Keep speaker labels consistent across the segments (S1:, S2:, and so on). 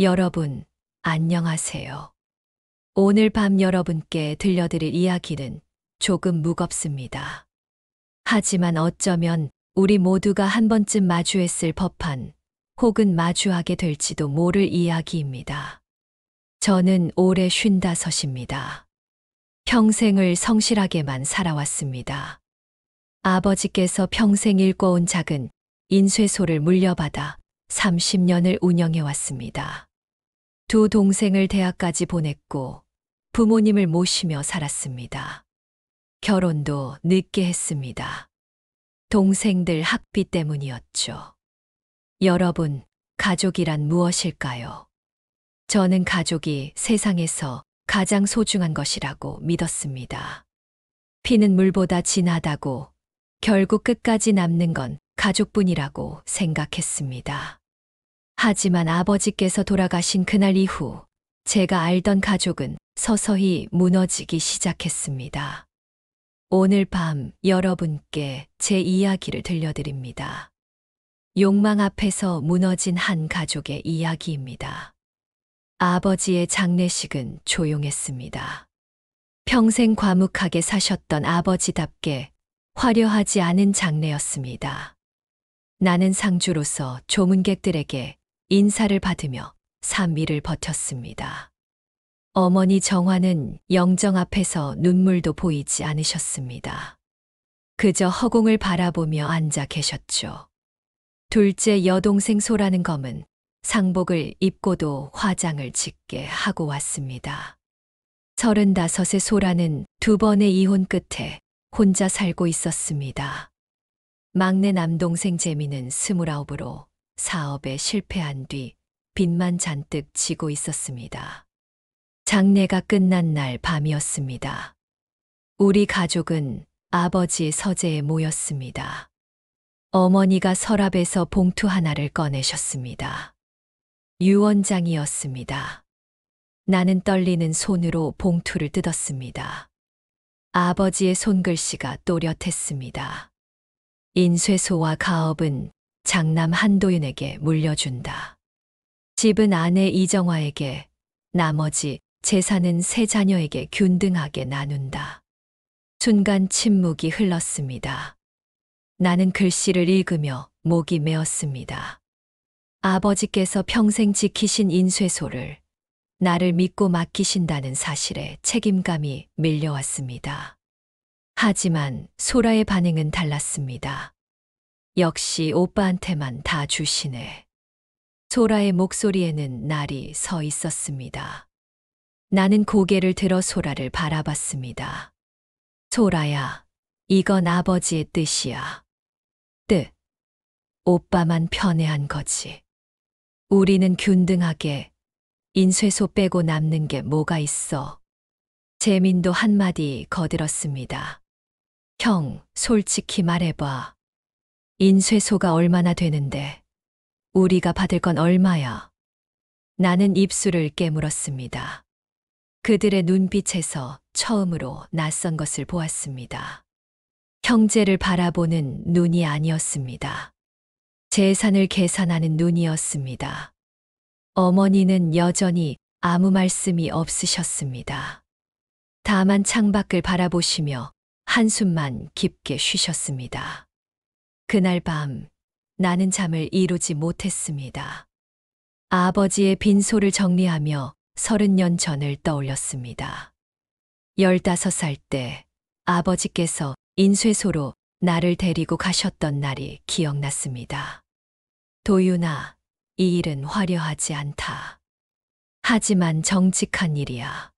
S1: 여러분, 안녕하세요. 오늘 밤 여러분께 들려드릴 이야기는 조금 무겁습니다. 하지만 어쩌면 우리 모두가 한 번쯤 마주했을 법한 혹은 마주하게 될지도 모를 이야기입니다. 저는 올해 55입니다. 평생을 성실하게만 살아왔습니다. 아버지께서 평생 일궈온 작은 인쇄소를 물려받아 30년을 운영해왔습니다. 두 동생을 대학까지 보냈고 부모님을 모시며 살았습니다. 결혼도 늦게 했습니다. 동생들 학비 때문이었죠. 여러분, 가족이란 무엇일까요? 저는 가족이 세상에서 가장 소중한 것이라고 믿었습니다. 피는 물보다 진하다고, 결국 끝까지 남는 건 가족뿐이라고 생각했습니다. 하지만 아버지께서 돌아가신 그날 이후 제가 알던 가족은 서서히 무너지기 시작했습니다. 오늘 밤 여러분께 제 이야기를 들려드립니다. 욕망 앞에서 무너진 한 가족의 이야기입니다. 아버지의 장례식은 조용했습니다. 평생 과묵하게 사셨던 아버지답게 화려하지 않은 장례였습니다. 나는 상주로서 조문객들에게 인사를 받으며 3일을 버텼습니다. 어머니 정화는 영정 앞에서 눈물도 보이지 않으셨습니다. 그저 허공을 바라보며 앉아 계셨죠. 둘째 여동생 소라는 검은 상복을 입고도 화장을 짙게 하고 왔습니다. 35의 소라는 2번의 이혼 끝에 혼자 살고 있었습니다. 막내 남동생 재미는 29으로 사업에 실패한 뒤 빚만 잔뜩 지고 있었습니다. 장례가 끝난 날 밤이었습니다. 우리 가족은 아버지 서재에 모였습니다. 어머니가 서랍에서 봉투 하나를 꺼내셨습니다. 유언장이었습니다. 나는 떨리는 손으로 봉투를 뜯었습니다. 아버지의 손글씨가 또렷했습니다. 인쇄소와 가업은 장남 한도윤에게 물려준다. 집은 아내 이정화에게, 나머지 재산은 세 자녀에게 균등하게 나눈다. 순간 침묵이 흘렀습니다. 나는 글씨를 읽으며 목이 메었습니다. 아버지께서 평생 지키신 인쇄소를 나를 믿고 맡기신다는 사실에 책임감이 밀려왔습니다. 하지만 소라의 반응은 달랐습니다. 역시 오빠한테만 다 주시네. 소라의 목소리에는 날이 서 있었습니다. 나는 고개를 들어 소라를 바라봤습니다. 소라야, 이건 아버지의 뜻이야. 뜻. 오빠만 편애한 거지. 우리는 균등하게 인쇄소 빼고 남는 게 뭐가 있어. 재민도 한마디 거들었습니다. 형, 솔직히 말해봐. 인쇄소가 얼마나 되는데 우리가 받을 건 얼마야? 나는 입술을 깨물었습니다. 그들의 눈빛에서 처음으로 낯선 것을 보았습니다. 형제를 바라보는 눈이 아니었습니다. 재산을 계산하는 눈이었습니다. 어머니는 여전히 아무 말씀이 없으셨습니다. 다만 창밖을 바라보시며 한숨만 깊게 쉬셨습니다. 그날 밤 나는 잠을 이루지 못했습니다. 아버지의 빈소를 정리하며 30년 전을 떠올렸습니다. 15살 때 아버지께서 인쇄소로 나를 데리고 가셨던 날이 기억났습니다. 도윤아, 이 일은 화려하지 않다. 하지만 정직한 일이야.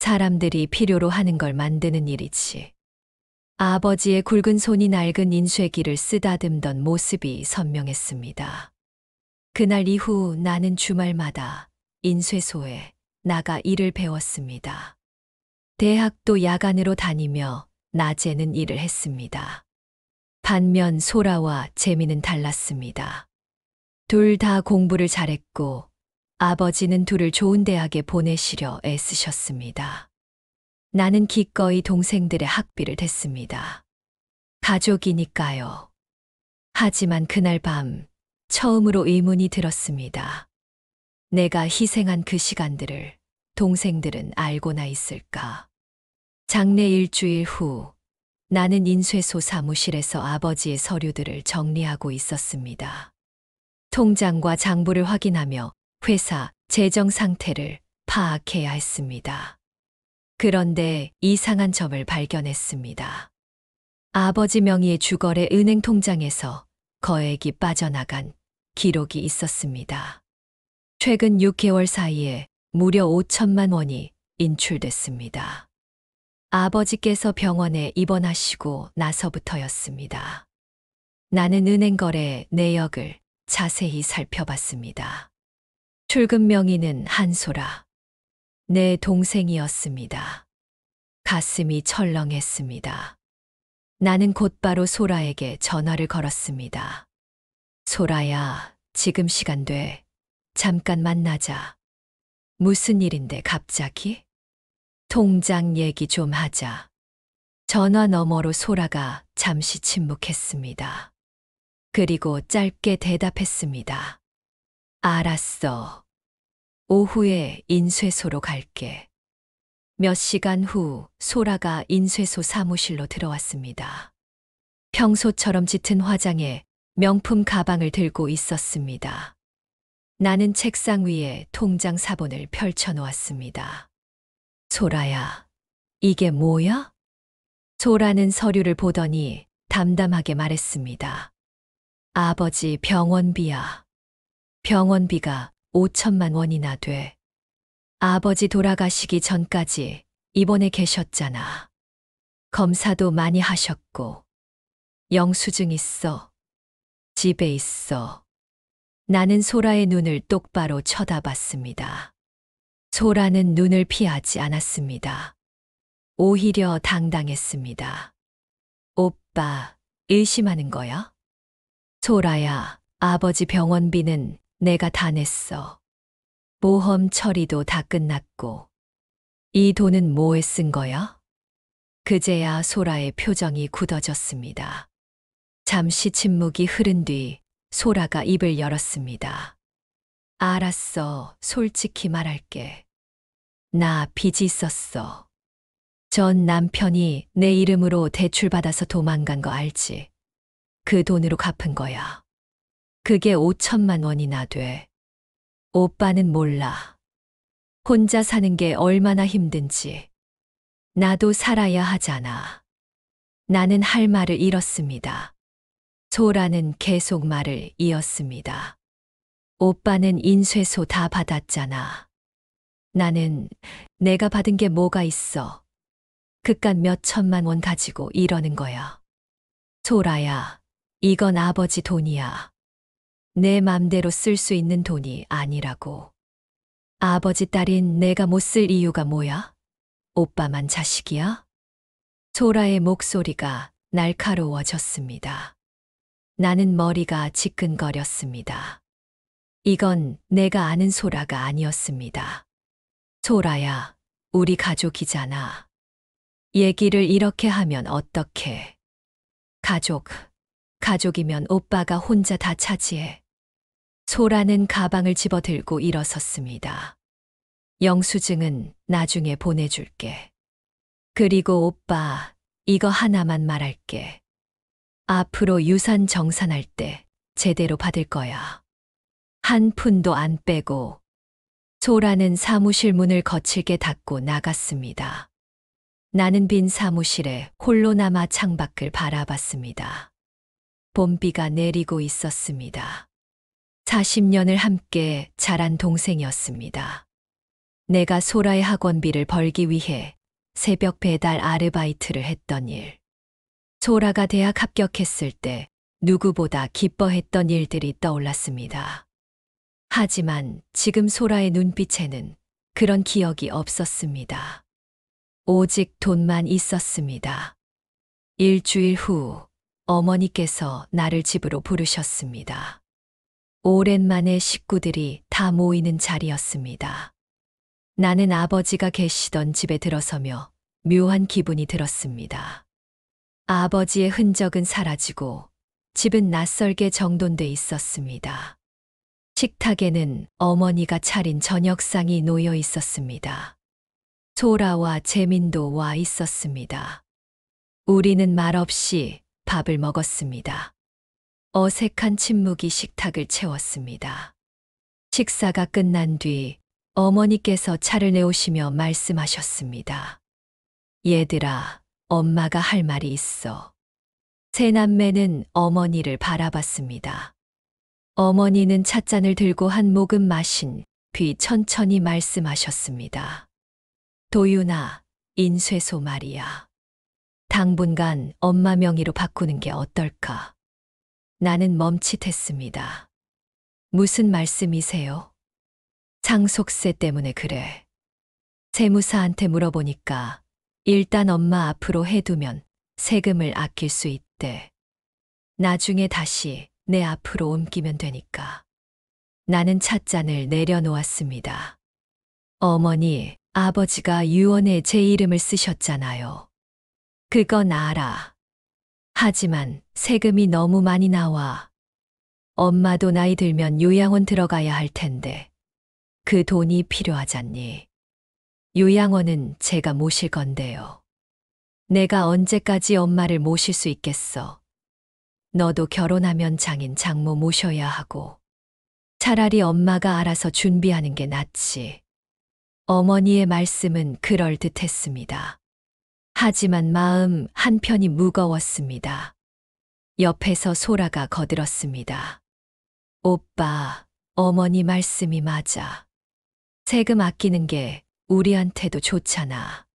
S1: 사람들이 필요로 하는 걸 만드는 일이지. 아버지의 굵은 손이 낡은 인쇄기를 쓰다듬던 모습이 선명했습니다. 그날 이후 나는 주말마다 인쇄소에 나가 일을 배웠습니다. 대학도 야간으로 다니며 낮에는 일을 했습니다. 반면 소라와 재미는 달랐습니다. 둘 다 공부를 잘했고 아버지는 둘을 좋은 대학에 보내시려 애쓰셨습니다. 나는 기꺼이 동생들의 학비를 댔습니다. 가족이니까요. 하지만 그날 밤 처음으로 의문이 들었습니다. 내가 희생한 그 시간들을 동생들은 알고나 있을까? 장례 일주일 후 나는 인쇄소 사무실에서 아버지의 서류들을 정리하고 있었습니다. 통장과 장부를 확인하며 회사 재정 상태를 파악해야 했습니다. 그런데 이상한 점을 발견했습니다. 아버지 명의의 주거래 은행 통장에서 거액이 빠져나간 기록이 있었습니다. 최근 6개월 사이에 무려 5천만 원이 인출됐습니다. 아버지께서 병원에 입원하시고 나서부터였습니다. 나는 은행 거래 내역을 자세히 살펴봤습니다. 출금 명의는 한소라, 내 동생이었습니다. 가슴이 철렁했습니다. 나는 곧바로 소라에게 전화를 걸었습니다. 소라야, 지금 시간 돼. 잠깐 만나자. 무슨 일인데 갑자기? 통장 얘기 좀 하자. 전화 너머로 소라가 잠시 침묵했습니다. 그리고 짧게 대답했습니다. 알았어. 오후에 인쇄소로 갈게. 몇 시간 후 소라가 인쇄소 사무실로 들어왔습니다. 평소처럼 짙은 화장에 명품 가방을 들고 있었습니다. 나는 책상 위에 통장 사본을 펼쳐 놓았습니다. 소라야, 이게 뭐야? 소라는 서류를 보더니 담담하게 말했습니다. 아버지 병원비야. 병원비가 5천만 원이나 돼. 아버지 돌아가시기 전까지 입원해 계셨잖아. 검사도 많이 하셨고. 영수증 있어. 집에 있어. 나는 소라의 눈을 똑바로 쳐다봤습니다. 소라는 눈을 피하지 않았습니다. 오히려 당당했습니다. 오빠, 의심하는 거야? 소라야, 아버지 병원비는 내가 다 냈어. 보험 처리도 다 끝났고. 이 돈은 뭐에 쓴 거야? 그제야 소라의 표정이 굳어졌습니다. 잠시 침묵이 흐른 뒤 소라가 입을 열었습니다. 알았어, 솔직히 말할게. 나 빚이 있었어. 전 남편이 내 이름으로 대출받아서 도망간 거 알지? 그 돈으로 갚은 거야. 그게 5천만 원이나 돼. 오빠는 몰라. 혼자 사는 게 얼마나 힘든지. 나도 살아야 하잖아. 나는 할 말을 잃었습니다. 소라는 계속 말을 이었습니다. 오빠는 인쇄소 다 받았잖아. 나는 내가 받은 게 뭐가 있어. 그깟 몇 천만 원 가지고 이러는 거야. 소라야, 이건 아버지 돈이야. 내 맘대로 쓸 수 있는 돈이 아니라고. 아버지 딸인 내가 못 쓸 이유가 뭐야? 오빠만 자식이야? 소라의 목소리가 날카로워졌습니다. 나는 머리가 지끈거렸습니다. 이건 내가 아는 소라가 아니었습니다. 소라야, 우리 가족이잖아. 얘기를 이렇게 하면 어떡해? 가족이면 오빠가 혼자 다 차지해. 소라는 가방을 집어들고 일어섰습니다. 영수증은 나중에 보내줄게. 그리고 오빠, 이거 하나만 말할게. 앞으로 유산 정산할 때 제대로 받을 거야. 한 푼도 안 빼고. 소라는 사무실 문을 거칠게 닫고 나갔습니다. 나는 빈 사무실에 홀로 남아 창밖을 바라봤습니다. 봄비가 내리고 있었습니다. 40년을 함께 자란 동생이었습니다. 내가 소라의 학원비를 벌기 위해 새벽 배달 아르바이트를 했던 일. 소라가 대학 합격했을 때 누구보다 기뻐했던 일들이 떠올랐습니다. 하지만 지금 소라의 눈빛에는 그런 기억이 없었습니다. 오직 돈만 있었습니다. 일주일 후 어머니께서 나를 집으로 부르셨습니다. 오랜만에 식구들이 다 모이는 자리였습니다. 나는 아버지가 계시던 집에 들어서며 묘한 기분이 들었습니다. 아버지의 흔적은 사라지고 집은 낯설게 정돈돼 있었습니다. 식탁에는 어머니가 차린 저녁상이 놓여 있었습니다. 소라와 재민도 와 있었습니다. 우리는 말없이 밥을 먹었습니다. 어색한 침묵이 식탁을 채웠습니다. 식사가 끝난 뒤 어머니께서 차를 내오시며 말씀하셨습니다. 얘들아, 엄마가 할 말이 있어. 세 남매는 어머니를 바라봤습니다. 어머니는 찻잔을 들고 한 모금 마신 뒤 천천히 말씀하셨습니다. 도윤아, 인쇄소 말이야. 당분간 엄마 명의로 바꾸는 게 어떨까? 나는 멈칫했습니다. 무슨 말씀이세요? 상속세 때문에 그래. 세무사한테 물어보니까 일단 엄마 앞으로 해두면 세금을 아낄 수 있대. 나중에 다시 내 앞으로 옮기면 되니까. 나는 찻잔을 내려놓았습니다. 어머니, 아버지가 유언에 제 이름을 쓰셨잖아요. 그건 알아. 하지만 세금이 너무 많이 나와. 엄마도 나이 들면 요양원 들어가야 할 텐데 그 돈이 필요하잖니. 요양원은 제가 모실 건데요. 내가 언제까지 엄마를 모실 수 있겠어. 너도 결혼하면 장인 장모 모셔야 하고. 차라리 엄마가 알아서 준비하는 게 낫지. 어머니의 말씀은 그럴듯했습니다. 하지만 마음 한편이 무거웠습니다. 옆에서 소라가 거들었습니다. 오빠, 어머니 말씀이 맞아. 세금 아끼는 게 우리한테도 좋잖아.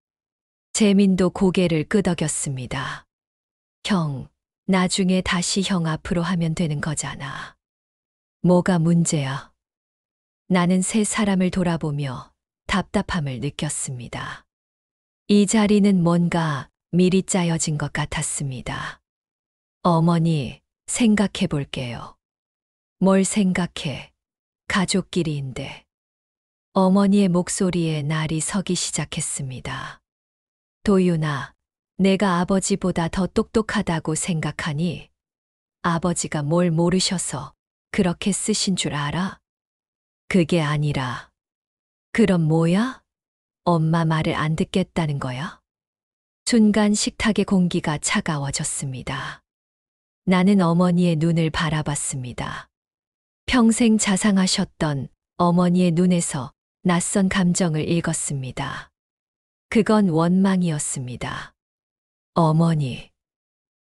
S1: 재민도 고개를 끄덕였습니다. 형, 나중에 다시 형 앞으로 하면 되는 거잖아. 뭐가 문제야? 나는 세 사람을 돌아보며 답답함을 느꼈습니다. 이 자리는 뭔가 미리 짜여진 것 같았습니다. 어머니, 생각해 볼게요. 뭘 생각해? 가족끼리인데. 어머니의 목소리에 날이 서기 시작했습니다. 도윤아, 내가 아버지보다 더 똑똑하다고 생각하니? 아버지가 뭘 모르셔서 그렇게 쓰신 줄 알아? 그게 아니라. 그럼 뭐야? 엄마 말을 안 듣겠다는 거야? 순간 식탁의 공기가 차가워졌습니다. 나는 어머니의 눈을 바라봤습니다. 평생 자상하셨던 어머니의 눈에서 낯선 감정을 읽었습니다. 그건 원망이었습니다. 어머니,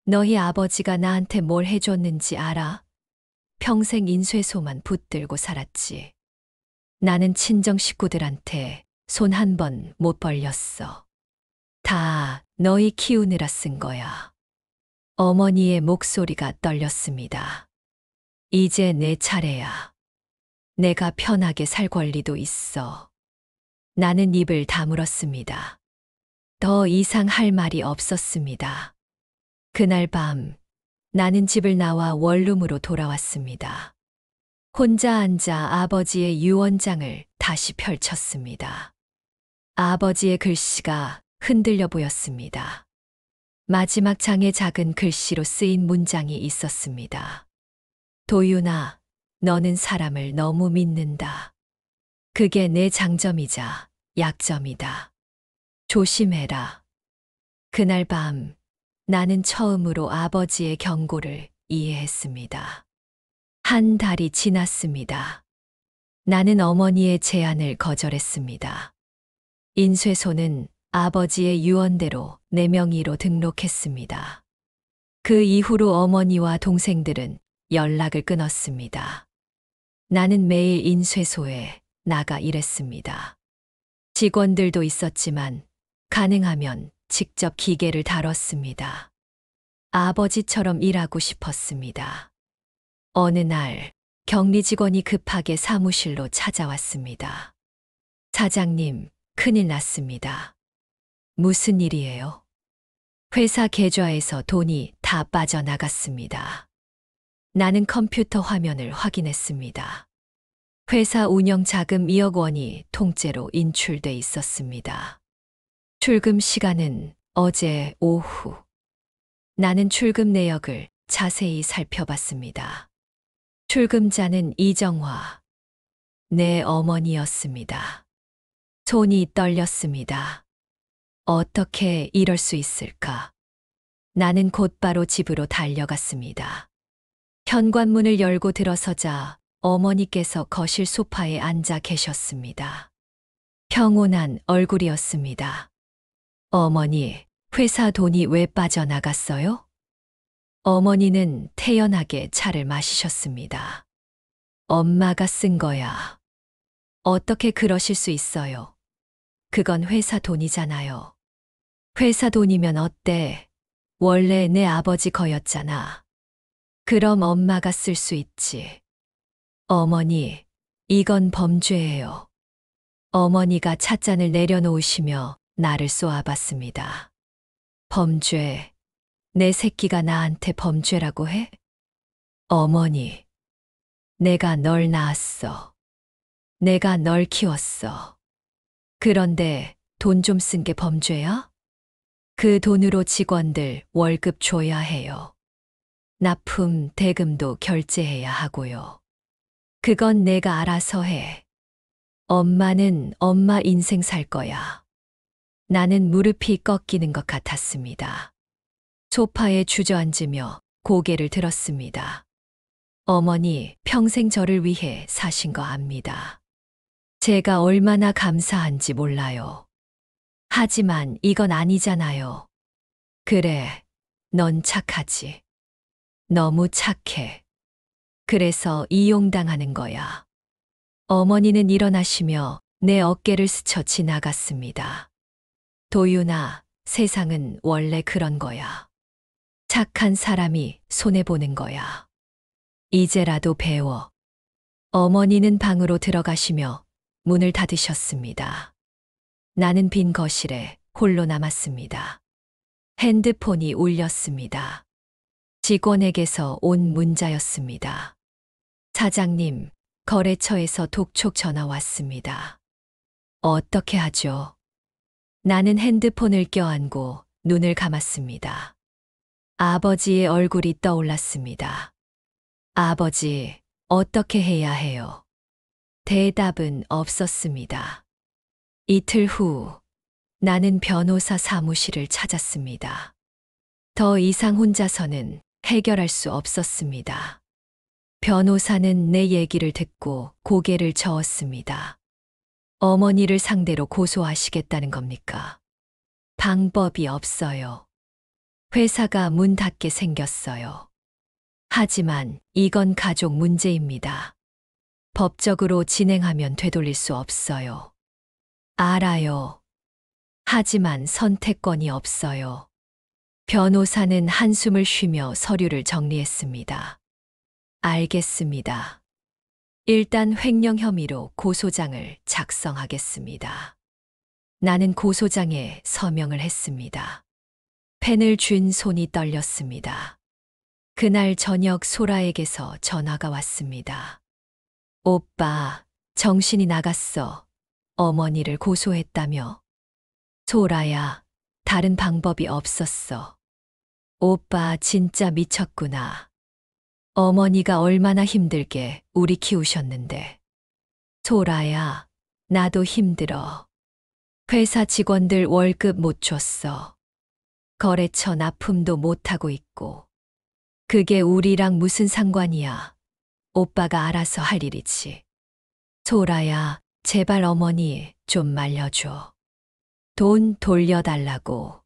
S1: 너희 아버지가 나한테 뭘 해줬는지 알아? 평생 인쇄소만 붙들고 살았지. 나는 친정 식구들한테 손 한 번 못 벌렸어. 다 너희 키우느라 쓴 거야. 어머니의 목소리가 떨렸습니다. 이제 내 차례야. 내가 편하게 살 권리도 있어. 나는 입을 다물었습니다. 더 이상 할 말이 없었습니다. 그날 밤, 나는 집을 나와 원룸으로 돌아왔습니다. 혼자 앉아 아버지의 유언장을 다시 펼쳤습니다. 아버지의 글씨가 흔들려 보였습니다. 마지막 장에 작은 글씨로 쓰인 문장이 있었습니다. 도윤아, 너는 사람을 너무 믿는다. 그게 내 장점이자 약점이다. 조심해라. 그날 밤, 나는 처음으로 아버지의 경고를 이해했습니다. 한 달이 지났습니다. 나는 어머니의 제안을 거절했습니다. 인쇄소는 아버지의 유언대로 내 명의로 등록했습니다. 그 이후로 어머니와 동생들은 연락을 끊었습니다. 나는 매일 인쇄소에 나가 일했습니다. 직원들도 있었지만 가능하면 직접 기계를 다뤘습니다. 아버지처럼 일하고 싶었습니다. 어느 날 격리 직원이 급하게 사무실로 찾아왔습니다. 사장님, 큰일 났습니다. 무슨 일이에요? 회사 계좌에서 돈이 다 빠져나갔습니다. 나는 컴퓨터 화면을 확인했습니다. 회사 운영 자금 2억 원이 통째로 인출돼 있었습니다. 출금 시간은 어제 오후. 나는 출금 내역을 자세히 살펴봤습니다. 출금자는 이정화, 내 어머니였습니다. 손이 떨렸습니다. 어떻게 이럴 수 있을까? 나는 곧바로 집으로 달려갔습니다. 현관문을 열고 들어서자 어머니께서 거실 소파에 앉아 계셨습니다. 평온한 얼굴이었습니다. 어머니, 회사 돈이 왜 빠져나갔어요? 어머니는 태연하게 차를 마시셨습니다. 엄마가 쓴 거야. 어떻게 그러실 수 있어요? 그건 회사 돈이잖아요. 회사 돈이면 어때? 원래 내 아버지 거였잖아. 그럼 엄마가 쓸 수 있지. 어머니, 이건 범죄예요. 어머니가 찻잔을 내려놓으시며 나를 쏘아봤습니다. 범죄. 내 새끼가 나한테 범죄라고 해? 어머니, 내가 널 낳았어. 내가 널 키웠어. 그런데 돈 좀 쓴 게 범죄야? 그 돈으로 직원들 월급 줘야 해요. 납품, 대금도 결제해야 하고요. 그건 내가 알아서 해. 엄마는 엄마 인생 살 거야. 나는 무릎이 꺾이는 것 같았습니다. 소파에 주저앉으며 고개를 들었습니다. 어머니, 평생 저를 위해 사신 거 압니다. 제가 얼마나 감사한지 몰라요. 하지만 이건 아니잖아요. 그래, 넌 착하지. 너무 착해. 그래서 이용당하는 거야. 어머니는 일어나시며 내 어깨를 스쳐 지나갔습니다. 도윤아, 세상은 원래 그런 거야. 착한 사람이 손해보는 거야. 이제라도 배워. 어머니는 방으로 들어가시며 문을 닫으셨습니다. 나는 빈 거실에 홀로 남았습니다. 핸드폰이 울렸습니다. 직원에게서 온 문자였습니다. 사장님, 거래처에서 독촉 전화 왔습니다. 어떻게 하죠? 나는 핸드폰을 껴안고 눈을 감았습니다. 아버지의 얼굴이 떠올랐습니다. 아버지, 어떻게 해야 해요? 대답은 없었습니다. 이틀 후, 나는 변호사 사무실을 찾았습니다. 더 이상 혼자서는 해결할 수 없었습니다. 변호사는 내 얘기를 듣고 고개를 저었습니다. 어머니를 상대로 고소하시겠다는 겁니까? 방법이 없어요. 회사가 문 닫게 생겼어요. 하지만 이건 가족 문제입니다. 법적으로 진행하면 되돌릴 수 없어요. 알아요. 하지만 선택권이 없어요. 변호사는 한숨을 쉬며 서류를 정리했습니다. 알겠습니다. 일단 횡령 혐의로 고소장을 작성하겠습니다. 나는 고소장에 서명을 했습니다. 펜을 쥔 손이 떨렸습니다. 그날 저녁 소라에게서 전화가 왔습니다. 오빠, 정신이 나갔어. 어머니를 고소했다며. 소라야, 다른 방법이 없었어. 오빠 진짜 미쳤구나. 어머니가 얼마나 힘들게 우리 키우셨는데. 소라야, 나도 힘들어. 회사 직원들 월급 못 줬어. 거래처 납품도 못하고 있고. 그게 우리랑 무슨 상관이야. 오빠가 알아서 할 일이지. 소라야, 제발 어머니 좀 말려줘. 돈 돌려달라고.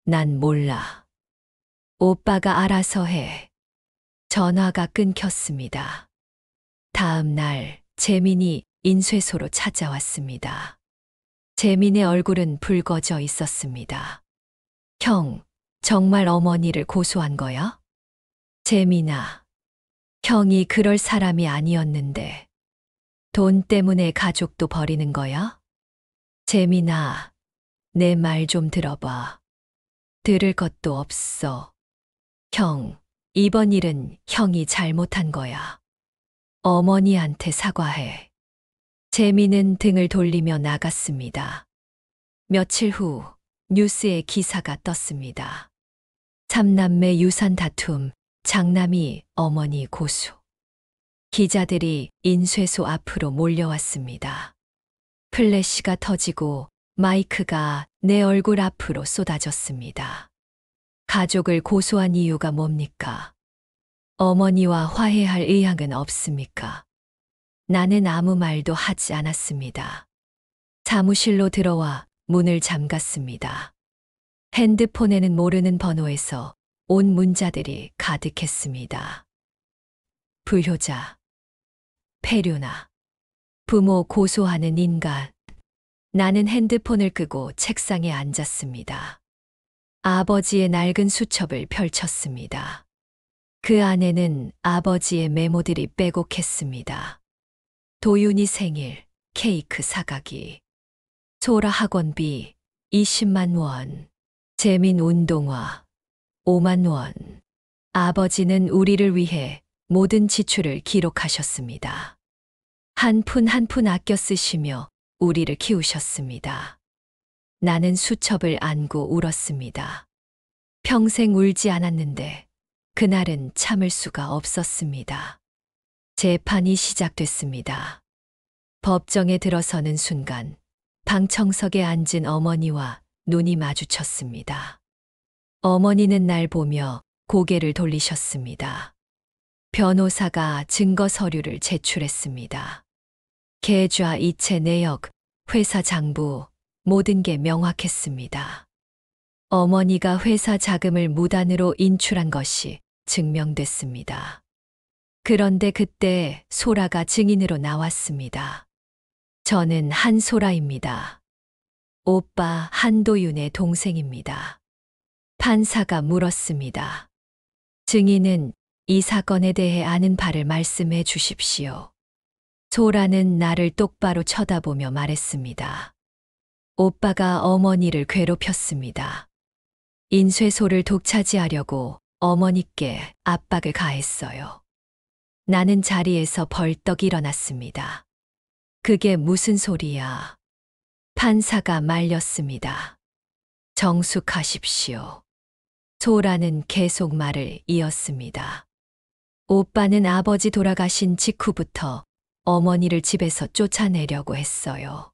S1: 난 몰라. 오빠가 알아서 해. 전화가 끊겼습니다. 다음 날 재민이 인쇄소로 찾아왔습니다. 재민의 얼굴은 붉어져 있었습니다. 형, 정말 어머니를 고소한 거야? 재민아, 형이 그럴 사람이 아니었는데 돈 때문에 가족도 버리는 거야? 재민아, 내 말 좀 들어봐. 들을 것도 없어. 형, 이번 일은 형이 잘못한 거야. 어머니한테 사과해. 재민은 등을 돌리며 나갔습니다. 며칠 후 뉴스에 기사가 떴습니다. 삼남매 유산 다툼, 장남이 어머니 고수. 기자들이 인쇄소 앞으로 몰려왔습니다. 플래시가 터지고 마이크가 내 얼굴 앞으로 쏟아졌습니다. 가족을 고소한 이유가 뭡니까? 어머니와 화해할 의향은 없습니까? 나는 아무 말도 하지 않았습니다. 사무실로 들어와 문을 잠갔습니다. 핸드폰에는 모르는 번호에서 온 문자들이 가득했습니다. 불효자, 폐류나, 부모 고소하는 인간. 나는 핸드폰을 끄고 책상에 앉았습니다. 아버지의 낡은 수첩을 펼쳤습니다. 그 안에는 아버지의 메모들이 빼곡했습니다. 도윤이 생일, 케이크 사가기, 소라 학원비 20만 원, 재민 운동화 5만 원. 아버지는 우리를 위해 모든 지출을 기록하셨습니다. 한 푼 한 푼 아껴 쓰시며 우리를 키우셨습니다. 나는 수첩을 안고 울었습니다. 평생 울지 않았는데 그날은 참을 수가 없었습니다. 재판이 시작됐습니다. 법정에 들어서는 순간 방청석에 앉은 어머니와 눈이 마주쳤습니다. 어머니는 날 보며 고개를 돌리셨습니다. 변호사가 증거 서류를 제출했습니다. 계좌 이체 내역, 회사 장부, 모든 게 명확했습니다. 어머니가 회사 자금을 무단으로 인출한 것이 증명됐습니다. 그런데 그때 소라가 증인으로 나왔습니다. 저는 한소라입니다. 오빠 한도윤의 동생입니다. 판사가 물었습니다. 증인은 이 사건에 대해 아는 바를 말씀해 주십시오. 소라는 나를 똑바로 쳐다보며 말했습니다. 오빠가 어머니를 괴롭혔습니다. 인쇄소를 독차지하려고 어머니께 압박을 가했어요. 나는 자리에서 벌떡 일어났습니다. 그게 무슨 소리야? 판사가 말렸습니다. 정숙하십시오. 소라는 계속 말을 이었습니다. 오빠는 아버지 돌아가신 직후부터 어머니를 집에서 쫓아내려고 했어요.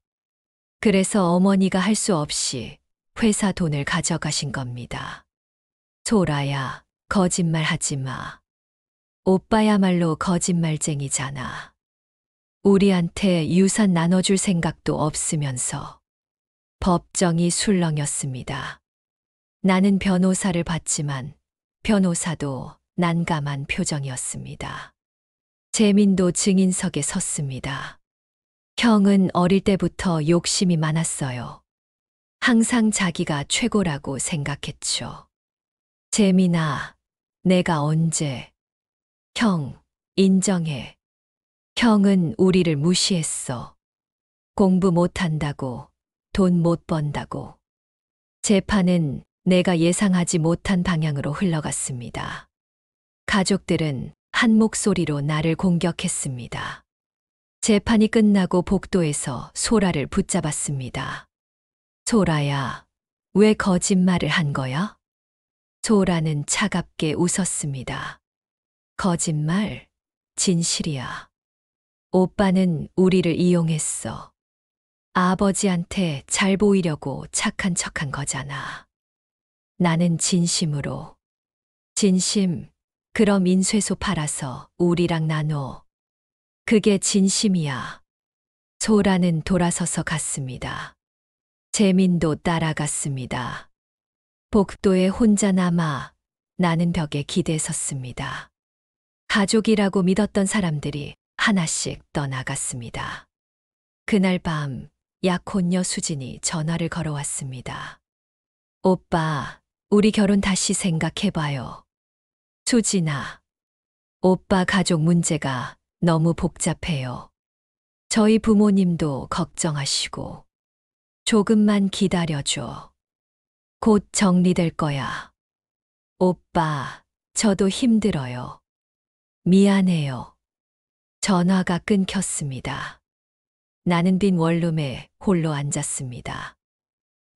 S1: 그래서 어머니가 할 수 없이 회사 돈을 가져가신 겁니다. 소라야, 거짓말 하지 마. 오빠야말로 거짓말쟁이잖아. 우리한테 유산 나눠줄 생각도 없으면서. 법정이 술렁였습니다. 나는 변호사를 봤지만 변호사도 난감한 표정이었습니다. 재민도 증인석에 섰습니다. 형은 어릴 때부터 욕심이 많았어요. 항상 자기가 최고라고 생각했죠. 재민아, 내가 언제? 형, 인정해. 형은 우리를 무시했어. 공부 못한다고, 돈 못 번다고. 재판은 내가 예상하지 못한 방향으로 흘러갔습니다. 가족들은 한 목소리로 나를 공격했습니다. 재판이 끝나고 복도에서 소라를 붙잡았습니다. 소라야, 왜 거짓말을 한 거야? 소라는 차갑게 웃었습니다. 거짓말? 진실이야. 오빠는 우리를 이용했어. 아버지한테 잘 보이려고 착한 척한 거잖아. 나는 진심으로. 진심, 그럼 인쇄소 팔아서 우리랑 나눠. 그게 진심이야. 소라는 돌아서서 갔습니다. 재민도 따라갔습니다. 복도에 혼자 남아 나는 벽에 기대 섰습니다. 가족이라고 믿었던 사람들이 하나씩 떠나갔습니다. 그날 밤 약혼녀 수진이 전화를 걸어왔습니다. 오빠, 우리 결혼 다시 생각해봐요. 수진아, 오빠 가족 문제가 너무 복잡해요. 저희 부모님도 걱정하시고. 조금만 기다려줘. 곧 정리될 거야. 오빠, 저도 힘들어요. 미안해요. 전화가 끊겼습니다. 나는 빈 원룸에 홀로 앉았습니다.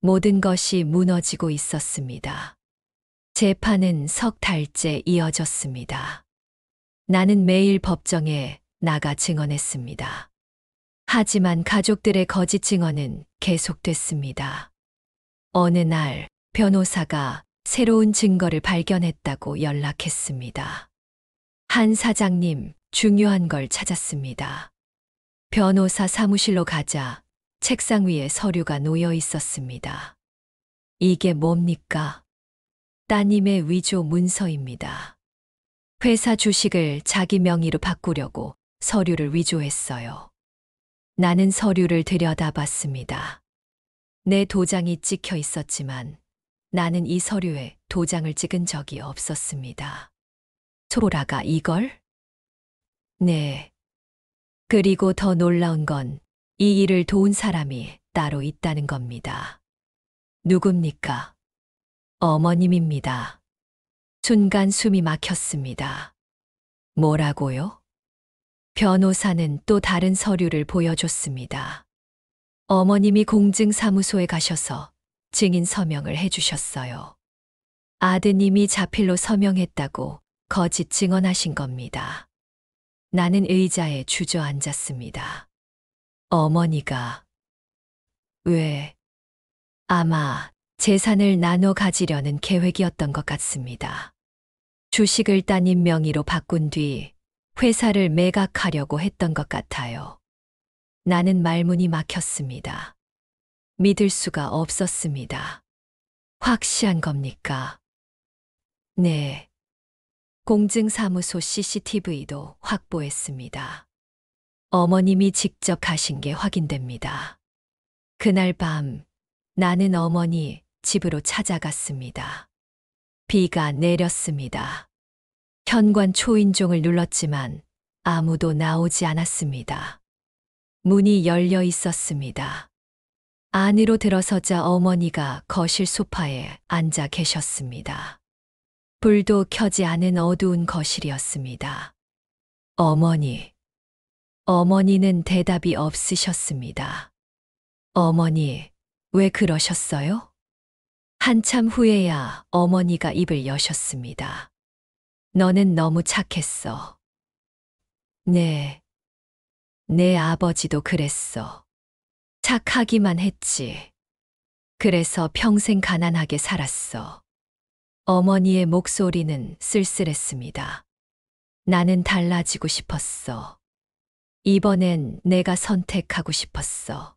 S1: 모든 것이 무너지고 있었습니다. 재판은 석 달째 이어졌습니다. 나는 매일 법정에 나가 증언했습니다. 하지만 가족들의 거짓 증언은 계속됐습니다. 어느 날 변호사가 새로운 증거를 발견했다고 연락했습니다. 한 사장님, 중요한 걸 찾았습니다. 변호사 사무실로 가자 책상 위에 서류가 놓여 있었습니다. 이게 뭡니까? 따님의 위조 문서입니다. 회사 주식을 자기 명의로 바꾸려고 서류를 위조했어요. 나는 서류를 들여다봤습니다. 내 도장이 찍혀 있었지만 나는 이 서류에 도장을 찍은 적이 없었습니다. 소라가 이걸? 네. 그리고 더 놀라운 건 이 일을 도운 사람이 따로 있다는 겁니다. 누굽니까? 어머님입니다. 순간 숨이 막혔습니다. 뭐라고요? 변호사는 또 다른 서류를 보여줬습니다. 어머님이 공증사무소에 가셔서 증인 서명을 해주셨어요. 아드님이 자필로 서명했다고 거짓 증언하신 겁니다. 나는 의자에 주저앉았습니다. 어머니가 왜? 아마 재산을 나눠 가지려는 계획이었던 것 같습니다. 주식을 따님 명의로 바꾼 뒤 회사를 매각하려고 했던 것 같아요. 나는 말문이 막혔습니다. 믿을 수가 없었습니다. 확실한 겁니까? 네. 공증사무소 CCTV도 확보했습니다. 어머님이 직접 가신 게 확인됩니다. 그날 밤 나는 어머니 집으로 찾아갔습니다. 비가 내렸습니다. 현관 초인종을 눌렀지만 아무도 나오지 않았습니다. 문이 열려 있었습니다. 안으로 들어서자 어머니가 거실 소파에 앉아 계셨습니다. 불도 켜지 않은 어두운 거실이었습니다. 어머니는 대답이 없으셨습니다. 어머니, 왜 그러셨어요? 한참 후에야 어머니가 입을 여셨습니다. 너는 너무 착했어. 네. 내 아버지도 그랬어. 착하기만 했지. 그래서 평생 가난하게 살았어. 어머니의 목소리는 쓸쓸했습니다. 나는 달라지고 싶었어. 이번엔 내가 선택하고 싶었어.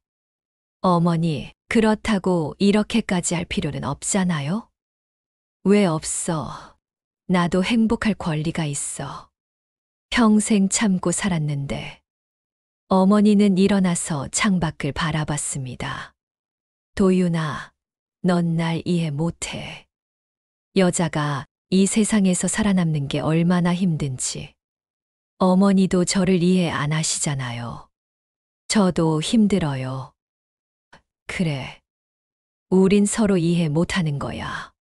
S1: 어머니, 그렇다고 이렇게까지 할 필요는 없잖아요? 왜 없어? 나도 행복할 권리가 있어. 평생 참고 살았는데. 어머니는 일어나서 창밖을 바라봤습니다. 도윤아, 넌 날 이해 못해. 여자가 이 세상에서 살아남는 게 얼마나 힘든지. 어머니도 저를 이해 안 하시잖아요. 저도 힘들어요. 그래. 우린 서로 이해 못하는 거야.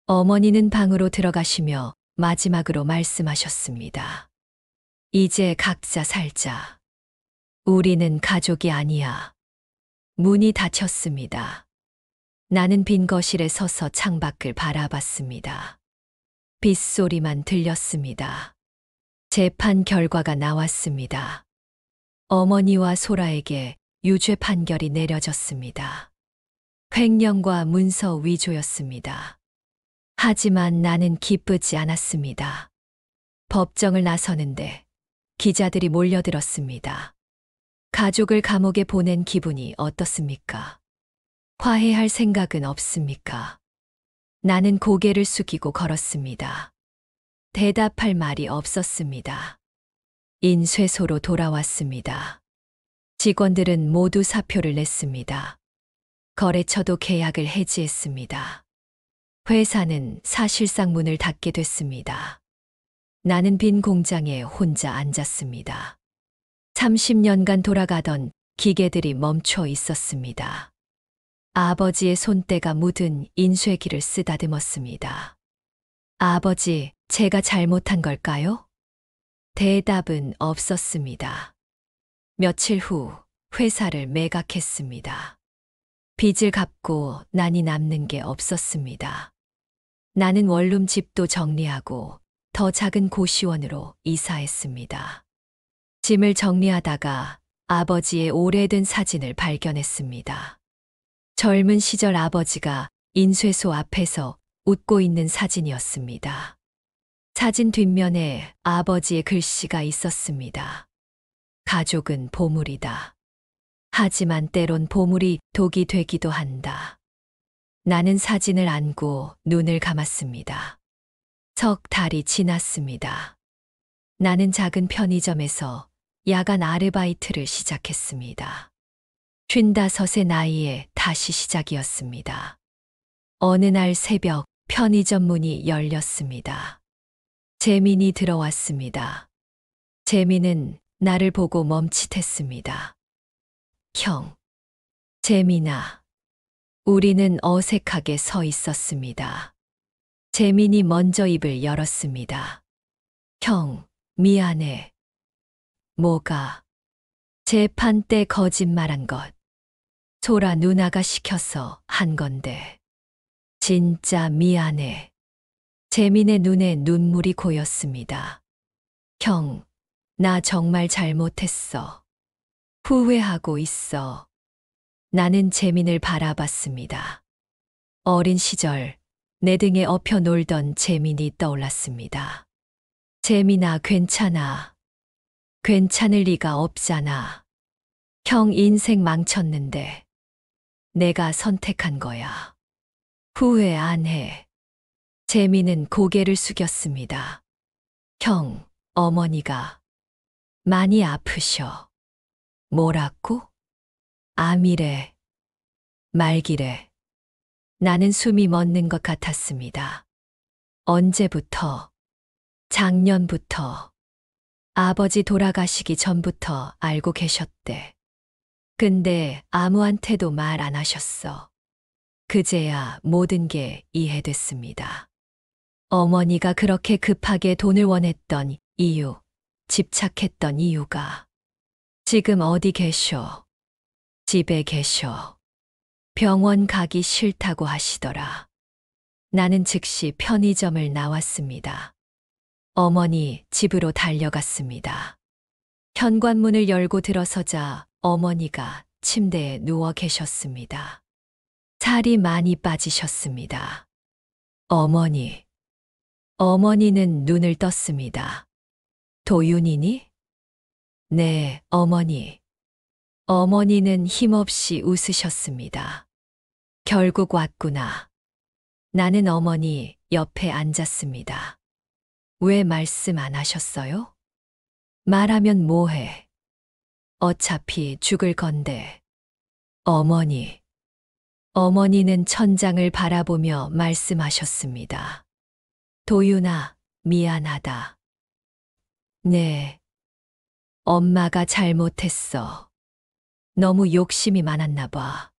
S1: 어머니는 방으로 들어가시며 마지막으로 말씀하셨습니다. 이제 각자 살자. 우리는 가족이 아니야. 문이 닫혔습니다. 나는 빈 거실에 서서 창밖을 바라봤습니다. 빗소리만 들렸습니다. 재판 결과가 나왔습니다. 어머니와 소라에게 유죄 판결이 내려졌습니다. 횡령과 문서 위조였습니다. 하지만 나는 기쁘지 않았습니다. 법정을 나서는데 기자들이 몰려들었습니다. 가족을 감옥에 보낸 기분이 어떻습니까? 화해할 생각은 없습니까? 나는 고개를 숙이고 걸었습니다. 대답할 말이 없었습니다. 인쇄소로 돌아왔습니다. 직원들은 모두 사표를 냈습니다. 거래처도 계약을 해지했습니다. 회사는 사실상 문을 닫게 됐습니다. 나는 빈 공장에 혼자 앉았습니다. 30년간 돌아가던 기계들이 멈춰 있었습니다. 아버지의 손때가 묻은 인쇄기를 쓰다듬었습니다. 아버지, 제가 잘못한 걸까요? 대답은 없었습니다. 며칠 후 회사를 매각했습니다. 빚을 갚고 난이 남는 게 없었습니다. 나는 원룸 집도 정리하고 더 작은 고시원으로 이사했습니다. 짐을 정리하다가 아버지의 오래된 사진을 발견했습니다. 젊은 시절 아버지가 인쇄소 앞에서 웃고 있는 사진이었습니다. 사진 뒷면에 아버지의 글씨가 있었습니다. 가족은 보물이다. 하지만 때론 보물이 독이 되기도 한다. 나는 사진을 안고 눈을 감았습니다. 석 달이 지났습니다. 나는 작은 편의점에서 야간 아르바이트를 시작했습니다. 55의 나이에 다시 시작이었습니다. 어느 날 새벽 편의점 문이 열렸습니다. 재민이 들어왔습니다. 재민은 나를 보고 멈칫했습니다. 형. 재민아. 우리는 어색하게 서 있었습니다. 재민이 먼저 입을 열었습니다. 형, 미안해. 뭐가? 재판 때 거짓말한 것. 소라 누나가 시켜서 한 건데. 진짜 미안해. 재민의 눈에 눈물이 고였습니다. 형, 나 정말 잘못했어. 후회하고 있어. 나는 재민을 바라봤습니다. 어린 시절 내 등에 엎여 놀던 재민이 떠올랐습니다. 재민아, 괜찮아. 괜찮을 리가 없잖아. 형 인생 망쳤는데 내가 선택한 거야. 후회 안 해. 재민은 고개를 숙였습니다. 형, 어머니가 많이 아프셔. 뭐라고? 암이래. 말기래. 나는 숨이 멎는 것 같았습니다. 언제부터? 작년부터. 아버지 돌아가시기 전부터 알고 계셨대. 근데 아무한테도 말 안 하셨어. 그제야 모든 게 이해됐습니다. 어머니가 그렇게 급하게 돈을 원했던 이유, 집착했던 이유가. 지금 어디 계셔? 집에 계셔. 병원 가기 싫다고 하시더라. 나는 즉시 편의점을 나왔습니다. 어머니 집으로 달려갔습니다. 현관문을 열고 들어서자 어머니가 침대에 누워 계셨습니다. 살이 많이 빠지셨습니다. 어머니. 어머니는 눈을 떴습니다. 도윤이니? 네, 어머니. 어머니는 힘없이 웃으셨습니다. 결국 왔구나. 나는 어머니 옆에 앉았습니다. 왜 말씀 안 하셨어요? 말하면 뭐해? 어차피 죽을 건데. 어머니. 어머니는 천장을 바라보며 말씀하셨습니다. 도윤아, 미안하다. 네. 엄마가 잘못했어. 너무 욕심이 많았나 봐.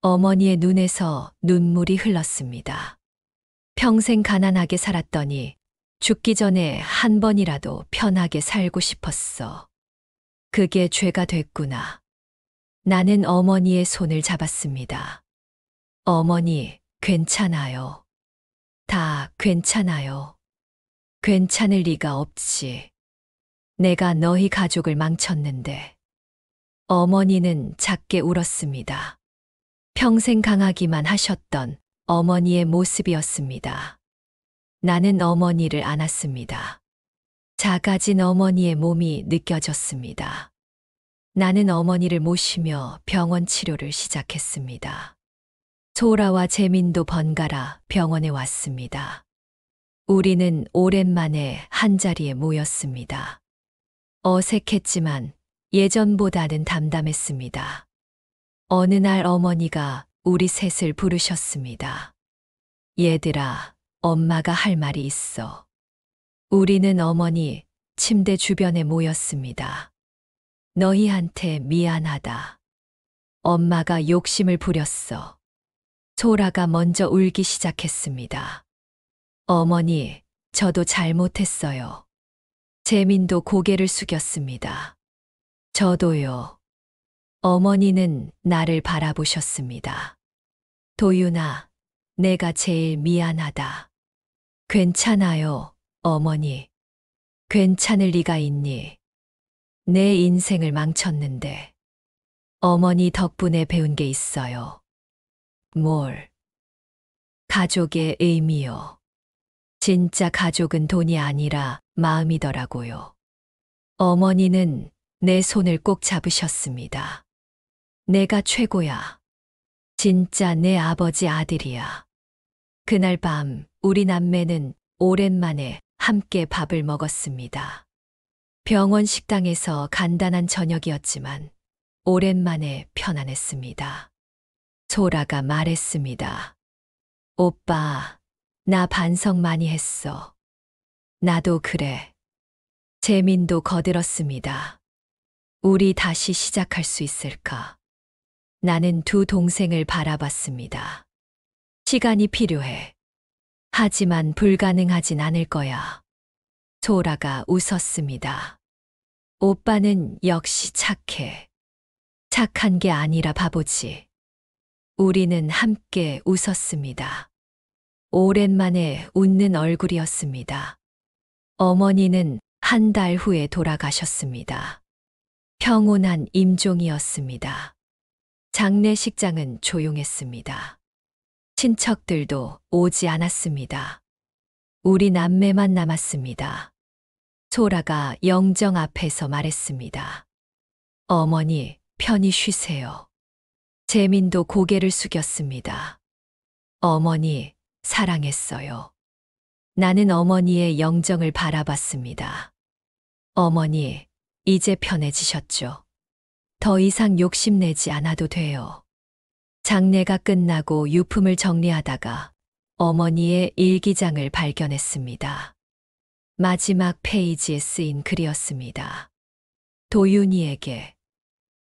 S1: 어머니의 눈에서 눈물이 흘렀습니다. 평생 가난하게 살았더니 죽기 전에 한 번이라도 편하게 살고 싶었어. 그게 죄가 됐구나. 나는 어머니의 손을 잡았습니다. 어머니, 괜찮아요. 다 괜찮아요. 괜찮을 리가 없지. 내가 너희 가족을 망쳤는데. 어머니는 작게 울었습니다. 평생 강하기만 하셨던 어머니의 모습이었습니다. 나는 어머니를 안았습니다. 작아진 어머니의 몸이 느껴졌습니다. 나는 어머니를 모시며 병원 치료를 시작했습니다. 소라와 재민도 번갈아 병원에 왔습니다. 우리는 오랜만에 한자리에 모였습니다. 어색했지만 예전보다는 담담했습니다. 어느 날 어머니가 우리 셋을 부르셨습니다. 얘들아, 엄마가 할 말이 있어. 우리는 어머니 침대 주변에 모였습니다. 너희한테 미안하다. 엄마가 욕심을 부렸어. 소라가 먼저 울기 시작했습니다. 어머니, 저도 잘못했어요. 재민도 고개를 숙였습니다. 저도요. 어머니는 나를 바라보셨습니다. 도윤아, 내가 제일 미안하다. 괜찮아요, 어머니. 괜찮을 리가 있니? 내 인생을 망쳤는데 어머니 덕분에 배운 게 있어요. 뭘? 가족의 의미요. 진짜 가족은 돈이 아니라 마음이더라고요. 어머니는 내 손을 꼭 잡으셨습니다. 내가 최고야. 진짜 내 아버지 아들이야. 그날 밤 우리 남매는 오랜만에 함께 밥을 먹었습니다. 병원 식당에서 간단한 저녁이었지만 오랜만에 편안했습니다. 소라가 말했습니다. 오빠, 나 반성 많이 했어. 나도 그래. 재민도 거들었습니다. 우리 다시 시작할 수 있을까? 나는 두 동생을 바라봤습니다. 시간이 필요해. 하지만 불가능하진 않을 거야. 소라가 웃었습니다. 오빠는 역시 착해. 착한 게 아니라 바보지. 우리는 함께 웃었습니다. 오랜만에 웃는 얼굴이었습니다. 어머니는 한 달 후에 돌아가셨습니다. 평온한 임종이었습니다. 장례식장은 조용했습니다. 친척들도 오지 않았습니다. 우리 남매만 남았습니다. 소라가 영정 앞에서 말했습니다. 어머니, 편히 쉬세요. 재민도 고개를 숙였습니다. 어머니, 사랑했어요. 나는 어머니의 영정을 바라봤습니다. 어머니, 이제 편해지셨죠? 더 이상 욕심내지 않아도 돼요. 장례가 끝나고 유품을 정리하다가 어머니의 일기장을 발견했습니다. 마지막 페이지에 쓰인 글이었습니다. 도윤이에게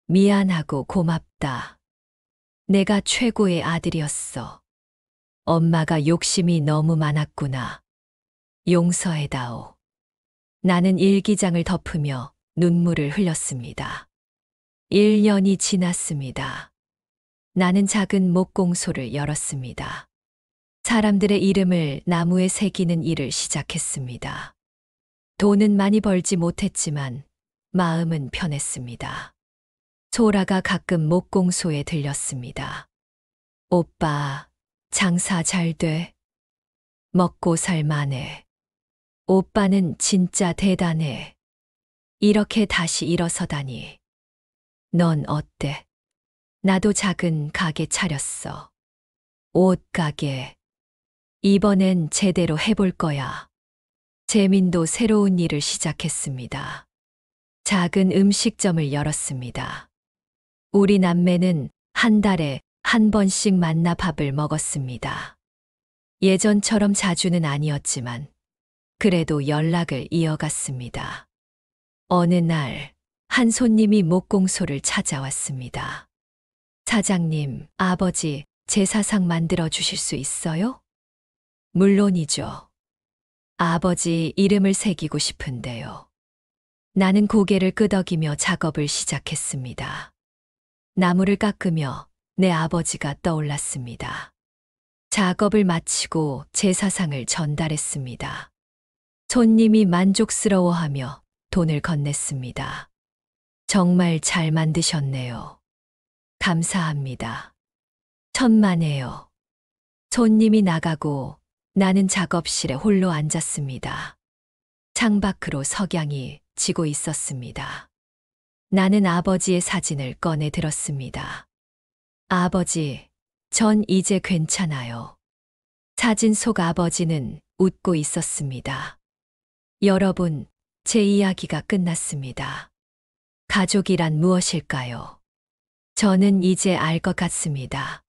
S1: 미안하고 고맙다. 내가 최고의 아들이었어. 엄마가 욕심이 너무 많았구나. 용서해다오. 나는 일기장을 덮으며 눈물을 흘렸습니다. 1년이 지났습니다. 나는 작은 목공소를 열었습니다. 사람들의 이름을 나무에 새기는 일을 시작했습니다. 돈은 많이 벌지 못했지만 마음은 편했습니다. 소라가 가끔 목공소에 들렸습니다. 오빠, 장사 잘 돼? 먹고 살만해. 오빠는 진짜 대단해. 이렇게 다시 일어서다니. 넌 어때? 나도 작은 가게 차렸어. 옷가게. 이번엔 제대로 해볼 거야. 재민도 새로운 일을 시작했습니다. 작은 음식점을 열었습니다. 우리 남매는 한 달에 한 번씩 만나 밥을 먹었습니다. 예전처럼 자주는 아니었지만 그래도 연락을 이어갔습니다. 어느 날 한 손님이 목공소를 찾아왔습니다. 사장님, 아버지 제사상 만들어 주실 수 있어요? 물론이죠. 아버지 이름을 새기고 싶은데요. 나는 고개를 끄덕이며 작업을 시작했습니다. 나무를 깎으며 내 아버지가 떠올랐습니다. 작업을 마치고 제사상을 전달했습니다. 손님이 만족스러워하며 돈을 건넸습니다. 정말 잘 만드셨네요. 감사합니다. 천만에요. 손님이 나가고 나는 작업실에 홀로 앉았습니다. 창밖으로 석양이 지고 있었습니다. 나는 아버지의 사진을 꺼내 들었습니다. 아버지, 전 이제 괜찮아요. 사진 속 아버지는 웃고 있었습니다. 여러분, 제 이야기가 끝났습니다. 가족이란 무엇일까요? 저는 이제 알 것 같습니다.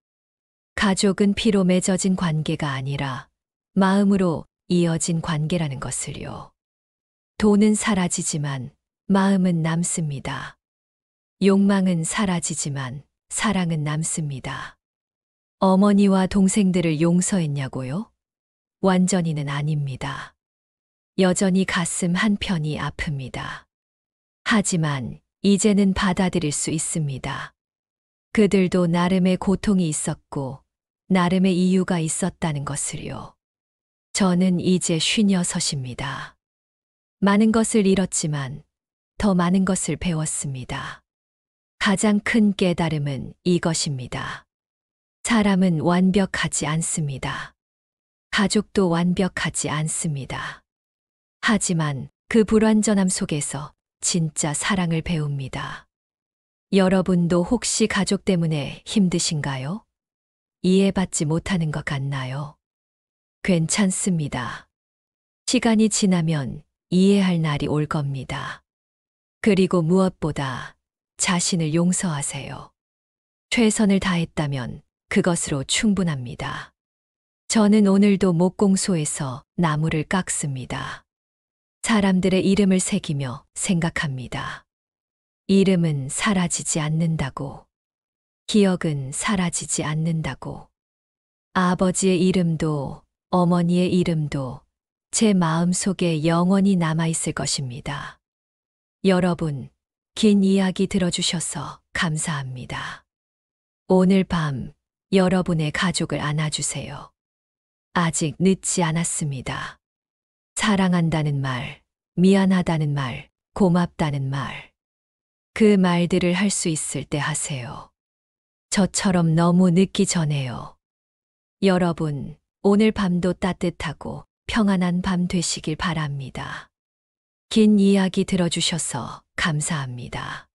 S1: 가족은 피로 맺어진 관계가 아니라 마음으로 이어진 관계라는 것을요. 돈은 사라지지만 마음은 남습니다. 욕망은 사라지지만 사랑은 남습니다. 어머니와 동생들을 용서했냐고요? 완전히는 아닙니다. 여전히 가슴 한편이 아픕니다. 하지만 이제는 받아들일 수 있습니다. 그들도 나름의 고통이 있었고 나름의 이유가 있었다는 것을요. 저는 이제 56입니다. 많은 것을 잃었지만 더 많은 것을 배웠습니다. 가장 큰 깨달음은 이것입니다. 사람은 완벽하지 않습니다. 가족도 완벽하지 않습니다. 하지만 그 불완전함 속에서 진짜 사랑을 배웁니다. 여러분도 혹시 가족 때문에 힘드신가요? 이해받지 못하는 것 같나요? 괜찮습니다. 시간이 지나면 이해할 날이 올 겁니다. 그리고 무엇보다 자신을 용서하세요. 최선을 다했다면 그것으로 충분합니다. 저는 오늘도 목공소에서 나무를 깎습니다. 사람들의 이름을 새기며 생각합니다. 이름은 사라지지 않는다고. 기억은 사라지지 않는다고. 아버지의 이름도 어머니의 이름도 제 마음속에 영원히 남아있을 것입니다. 여러분, 긴 이야기 들어주셔서 감사합니다. 오늘 밤 여러분의 가족을 안아주세요. 아직 늦지 않았습니다. 사랑한다는 말, 미안하다는 말, 고맙다는 말. 그 말들을 할 수 있을 때 하세요. 저처럼 너무 늦기 전에요. 여러분, 오늘 밤도 따뜻하고 평안한 밤 되시길 바랍니다. 긴 이야기 들어주셔서 감사합니다.